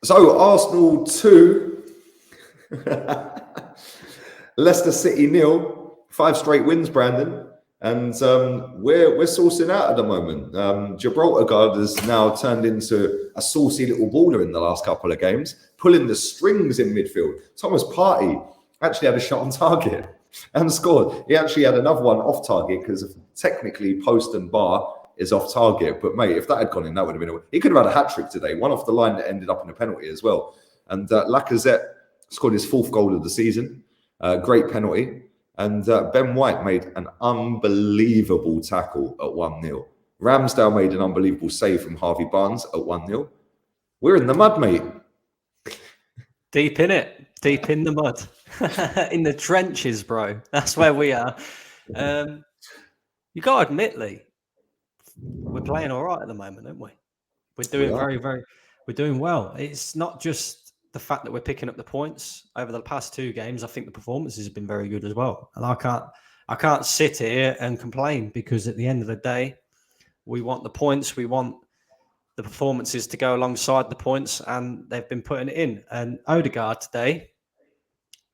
So Arsenal 2, Leicester City 0, 5 straight wins, Brandon. And we're sourcing out at the moment. Gibraltar Guard has now turned into a saucy little baller in the last couple of games, pulling the strings in midfield. Thomas Partey actually had a shot on target and scored. He actually had another one off target because technically post and bar is off target. But mate, if that had gone in, that would have been he could have had a hat-trick today. One off the line that ended up in a penalty as well. And Lacazette scored his 4th goal of the season. Great penalty. And Ben White made an unbelievable tackle at 1-0. Ramsdale made an unbelievable save from Harvey Barnes at 1-0. We're in the mud, mate. Deep in it. Deep in the mud. In the trenches, bro. That's where we are. You got to admit, Lee, we're playing all right at the moment, aren't we? We're doing we're doing well. It's not just the fact that we're picking up the points over the past 2 games. I think the performances have been very good as well. And I can't sit here and complain, because at the end of the day, we want the points. We want the performances to go alongside the points, and they've been putting it in. And Odegaard today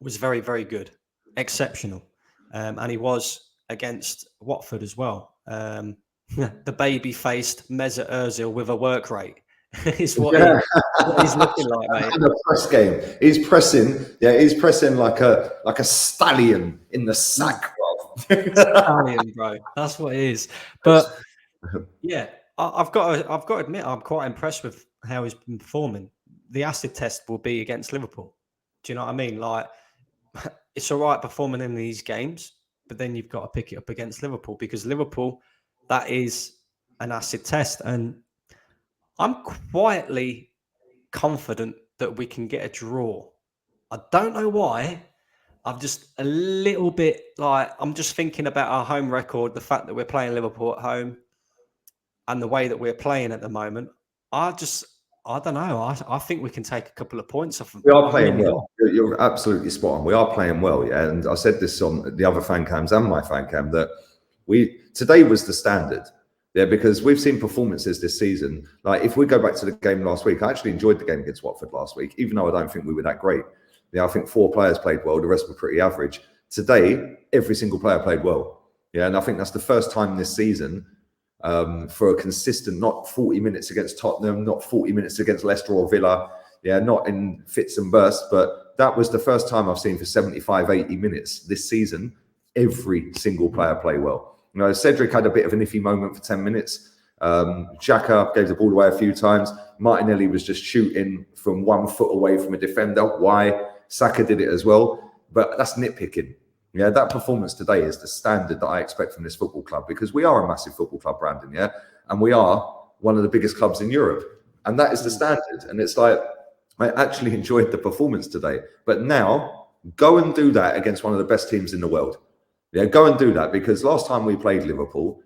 was very, very good, exceptional. And he was against Watford as well. The baby-faced Mesut Ozil with a work rate is what he's looking like, mate. In the press game, he's pressing. Yeah, he's pressing like a stallion in the sack, bro. Stallion, bro. That's what it is. But yeah, I've got to admit, I'm quite impressed with how he's been performing. The acid test will be against Liverpool. Do you know what I mean? Like, it's all right performing in these games, but then you've got to pick it up against Liverpool, because Liverpool, that is an acid test. And I'm quietly confident that we can get a draw. I don't know why. I'm just a little bit like, I'm just thinking about our home record, the fact that we're playing Liverpool at home and the way that we're playing at the moment. I don't know. I think we can take a couple of points off them. We are playing well. You're absolutely spot on. We are playing well, yeah. And I said this on the other fan cams and my fan cam, that today was the standard. Yeah, because we've seen performances this season. Like, if we go back to the game last week, I actually enjoyed the game against Watford last week, even though I don't think we were that great. Yeah, I think 4 players played well. The rest were pretty average. Today, every single player played well. Yeah, and I think that's the first time this season for a consistent, not 40 minutes against Tottenham, not 40 minutes against Leicester or Villa. Yeah, not in fits and bursts, but that was the first time I've seen for 75, 80 minutes this season, every single player play well. You know, Cedric had a bit of an iffy moment for 10 minutes. Xhaka gave the ball away a few times. Martinelli was just shooting from 1 foot away from a defender. Why? Saka did it as well. But that's nitpicking. Yeah, that performance today is the standard that I expect from this football club, because we are a massive football club, Brandon, yeah? And we are one of the biggest clubs in Europe. And that is the standard. And it's like, I actually enjoyed the performance today. But now, go and do that against one of the best teams in the world. Yeah, go and do that, because last time we played Liverpool,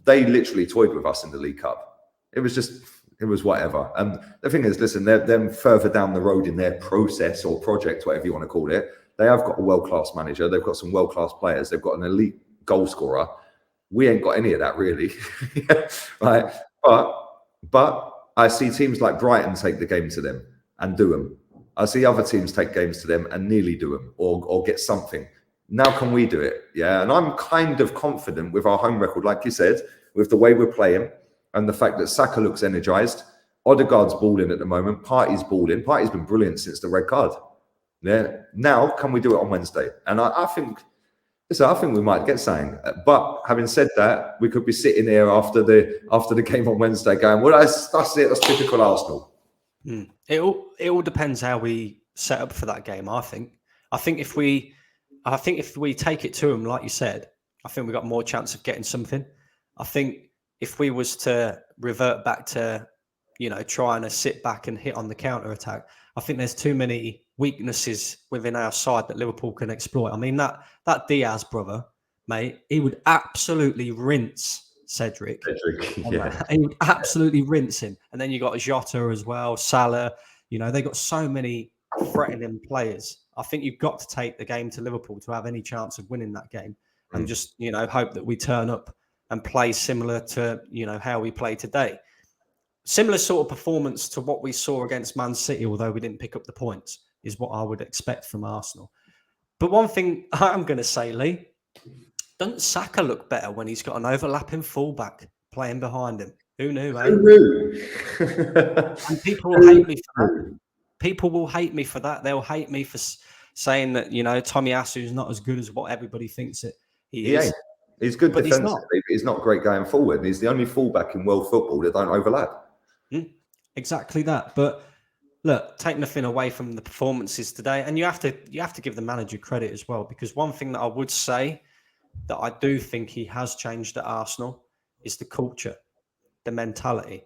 they literally toyed with us in the League Cup. It was whatever. And the thing is, listen, they're further down the road in their process or project, whatever you want to call it. They have got a world-class manager. They've got some world-class players. They've got an elite goal scorer. We ain't got any of that, really. Right? But I see teams like Brighton take the game to them and do them. I see other teams take games to them and nearly do them or get something. Now can we do it? Yeah, and I'm kind of confident with our home record, like you said, with the way we're playing and the fact that Saka looks energised. Odegaard's balling at the moment. Partey's balling. Partey's been brilliant since the red card. Yeah. Now can we do it on Wednesday? And I think we might get something. But having said that, we could be sitting here after the game on Wednesday going, well, that's it. That's typical Arsenal. It all depends how we set up for that game. I think if we take it to them, like you said, I think we've got more chance of getting something. I think if we was to revert back to, trying to sit back and hit on the counter attack, I think there's too many weaknesses within our side that Liverpool can exploit. I mean, that Diaz brother, mate, he would absolutely rinse Cedric. Yeah. He would absolutely rinse him. And then you got Jota as well, Salah. They got so many threatening players. I think you've got to take the game to Liverpool to have any chance of winning that game, and just hope that we turn up and play similar to how we play today. Similar sort of performance to what we saw against Man City, although we didn't pick up the points, is what I would expect from Arsenal. But one thing I'm going to say, Lee, doesn't Saka look better when he's got an overlapping fullback playing behind him? Who knew, eh? Who knew? And people will hate me for that. People will hate me for that. They'll hate me for saying that, Tommy Asu's not as good as what everybody thinks he is. He's good but defensively, but he's not great going forward. He's the only fullback in world football that don't overlap. Exactly that. But look, take nothing away from the performances today, and you have to give the manager credit as well, because one thing that I would say that I do think he has changed at Arsenal is the culture, the mentality.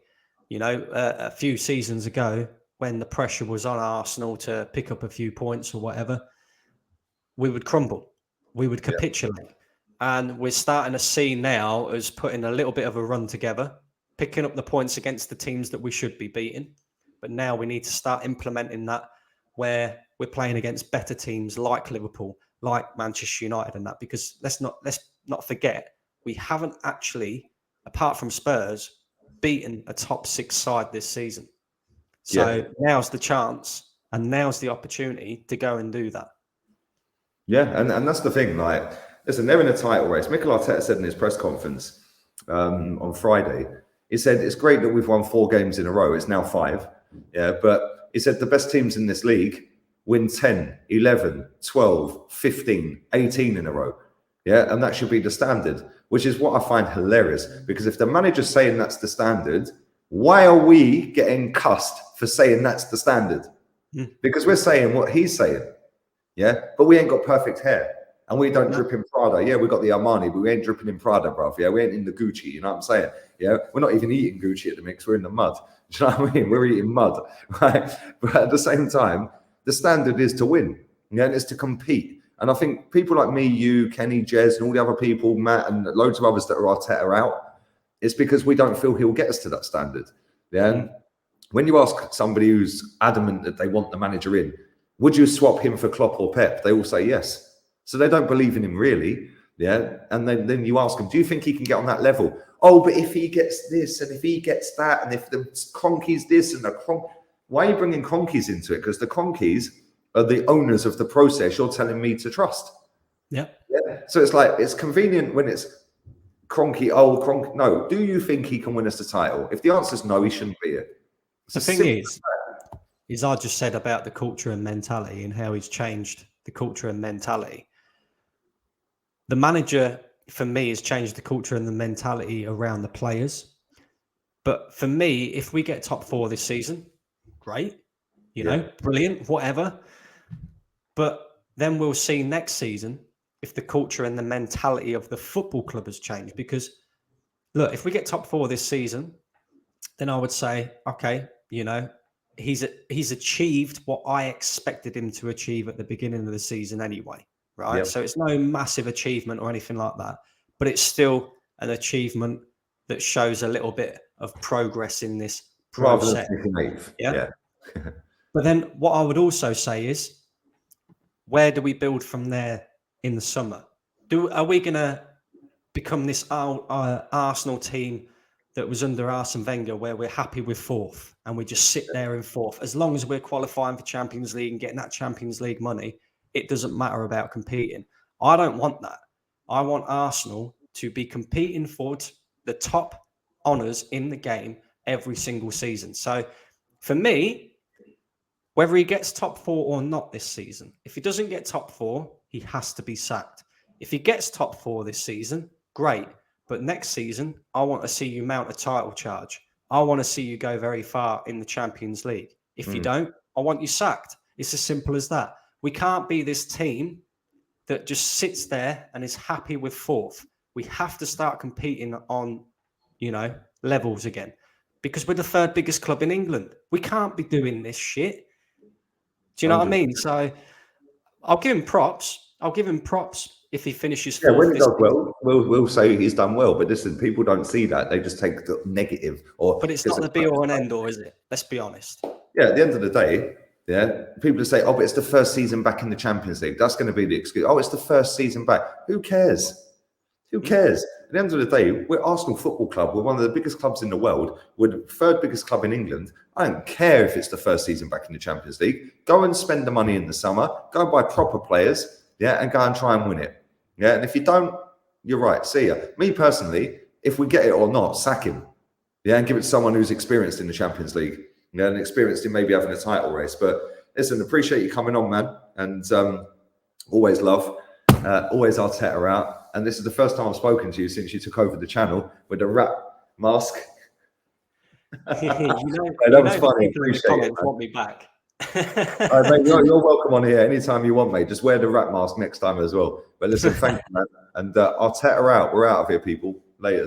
A few seasons ago, when the pressure was on Arsenal to pick up a few points or whatever, we would crumble, we would capitulate. And we're starting to see now as putting a little bit of a run together, picking up the points against the teams that we should be beating. But now we need to start implementing that where we're playing against better teams like Liverpool, like Manchester United and that, because let's not forget, we haven't actually, apart from Spurs, beaten a top 6 side this season. So now's the chance and now's the opportunity to go and do that. Yeah, and that's the thing. Like, listen, they're in a title race. Mikel Arteta said in his press conference on Friday, he said, it's great that we've won 4 games in a row. It's now 5. Yeah, but he said the best teams in this league win 10, 11, 12, 15, 18 in a row. Yeah, and that should be the standard, which is what I find hilarious. Because if the manager's saying that's the standard, why are we getting cussed for saying that's the standard? Because we're saying what he's saying. Yeah, but we ain't got perfect hair. And we don't drip in Prada. Yeah, we got the Armani, but we ain't dripping in Prada, bruv. Yeah, we ain't in the Gucci. You know what I'm saying? Yeah, we're not even eating Gucci at the mix. We're in the mud. Do you know what I mean? We're eating mud, right? But at the same time, the standard is to win. Yeah, and it's to compete. And I think people like me, you, Kenny, Jez, and all the other people, Matt, and loads of others that are Arteta out, it's because we don't feel he'll get us to that standard. Yeah. And when you ask somebody who's adamant that they want the manager in, would you swap him for Klopp or Pep? They all say yes. So they don't believe in him really. Yeah. And then you ask him, do you think he can get on that level? Oh, but if he gets this and if he gets that and if the Cronky's this and the why are you bringing Cronkies into it? Because the Cronkies are the owners of the process you're telling me to trust. Yeah. So it's like, it's convenient when it's Cronky. No. Do you think he can win us the title? If the answer is no, he shouldn't be it. The thing is I just said about the culture and mentality and how he's changed the culture and mentality. The manager, for me, has changed the culture and the mentality around the players. But for me, if we get top 4 this season, great, brilliant, whatever. But then we'll see next season if the culture and the mentality of the football club has changed. Because, look, if we get top 4 this season, then I would say, okay, he's achieved what I expected him to achieve at the beginning of the season anyway, right? Yep. So it's no massive achievement or anything like that, but it's still an achievement that shows a little bit of progress in this process. Yeah. But then what I would also say is, where do we build from there in the summer? Are we going to become this Arsenal team that was under Arsene Wenger, where we're happy with 4th and we just sit there in 4th? As long as we're qualifying for Champions League and getting that Champions League money, it doesn't matter about competing. I don't want that. I want Arsenal to be competing for the top honours in the game every single season. So for me, whether he gets top 4 or not this season, if he doesn't get top 4, he has to be sacked. If he gets top 4 this season, great. But next season, I want to see you mount a title charge. I want to see you go very far in the Champions League. If you don't, I want you sacked. It's as simple as that. We can't be this team that just sits there and is happy with 4th. We have to start competing on, levels again, because we're the 3rd biggest club in England. We can't be doing this shit. Do you know what I mean? So I'll give him props. If he finishes 4th. When he does well, we'll say he's done well. But listen, people don't see that. They just take the negative. But it's not the be all and end all, is it? Let's be honest. Yeah, at the end of the day, people say, oh, but it's the first season back in the Champions League. That's going to be the excuse. Oh, it's the first season back. Who cares? Who cares? At the end of the day, we're Arsenal Football Club. We're one of the biggest clubs in the world. We're the third biggest club in England. I don't care if it's the first season back in the Champions League. Go and spend the money in the summer. Go and buy proper players, yeah, and go and try and win it. Yeah, and if you don't, you're right. See ya. Me personally, if we get it or not, sack him. Yeah, and give it to someone who's experienced in the Champions League. Yeah, and experienced in maybe having a title race. But listen, appreciate you coming on, man. And always love. Always Arteta out. And this is the first time I've spoken to you since you took over the channel with the rat mask. That was funny. Appreciate it. Want me back? Mate, you're welcome on here anytime you want, mate. Just wear the rat mask next time as well. But listen, thank you, man. And Arteta out. We're out of here, people. Later.